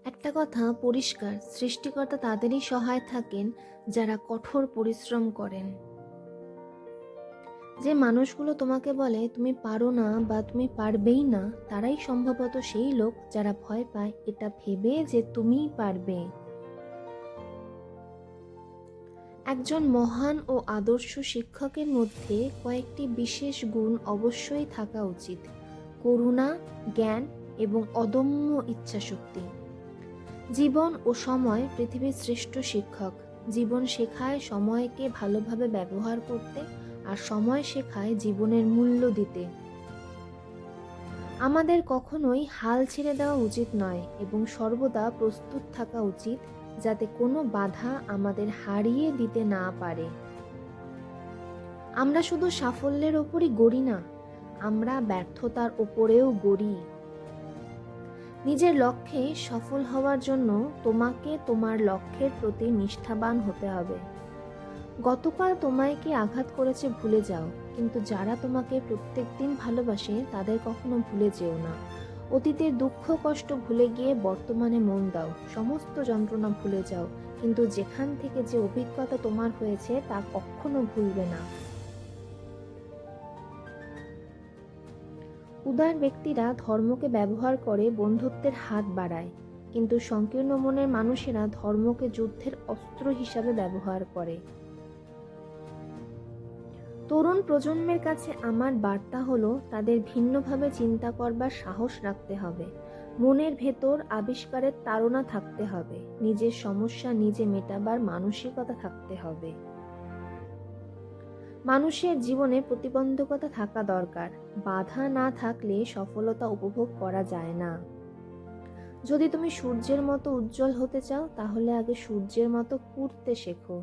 একটা কথা পরিষ্কার, সৃষ্টিকর্তা তাদেরই সহায় থাকেন যারা কঠোর পরিশ্রম করেন। যে মানুষগুলো তোমাকে বলে তুমি পারো না বা তুমি পারবেই না, তারাই সম্ভবত সেই লোক যারা ভয় পায় এটা ভেবে যে তুমিই পারবে। একজন মহান ও আদর্শ শিক্ষকের মধ্যে কয়েকটি বিশেষ গুণ অবশ্যই থাকা উচিত: করুণা, জ্ঞান এবং অদম্য ইচ্ছাশক্তি। জীবন ও সময় পৃথিবীর শ্রেষ্ঠ শিক্ষক। জীবন শেখায় সময়কে ভালোভাবে ব্যবহার করতে, আর সময় শেখায় জীবনের মূল্য দিতে। আমাদের কখনোই হাল ছেড়ে দেওয়া উচিত নয় এবং সর্বদা প্রস্তুত থাকা উচিত যাতে কোনো বাধা আমাদের হারিয়ে দিতে না পারে। আমরা শুধু সাফল্যের ওপরই গড়ি না, আমরা ব্যর্থতার ওপরেও গড়ি। নিজের লক্ষ্যে সফল হওয়ার জন্য তোমাকে তোমার লক্ষ্যের প্রতি নিষ্ঠাবান হতে হবে। গতকাল তোমায় কে আঘাত করেছে ভুলে যাও, কিন্তু যারা তোমাকে প্রত্যেকদিন ভালোবাসে তাদের কখনো ভুলে যেও না। অতীতের দুঃখ কষ্ট ভুলে গিয়ে বর্তমানে মন দাও। সমস্ত যন্ত্রণা ভুলে যাও, কিন্তু যেখান থেকে যে অভিজ্ঞতা তোমার হয়েছে তা কখনো ভুলবে না। উদার ব্যক্তিরা ধর্মকে ব্যবহার করে বন্ধুত্বের হাত বাড়ায়, কিন্তু সংকীর্ণ মনের মানুষেরা ধর্মকে যুদ্ধের অস্ত্র হিসাবে ব্যবহার করে। তরুণ প্রজন্মের কাছে আমার বার্তা হলো, তাদের ভিন্নভাবে চিন্তা করবার সাহস রাখতে হবে। মনের ভেতর আবিষ্কারের তাড়না থাকতে হবে। নিজের সমস্যা নিজে মেটাবার মানসিকতা থাকতে হবে। মানুষের জীবনে প্রতিবন্ধকতা থাকা দরকার। বাধা না থাকলে সফলতা উপভোগ করা যায় না। যদি তুমি সূর্যের মতো উজ্জ্বল হতে চাও, তাহলে আগে সূর্যের মতো পুড়তে শেখো।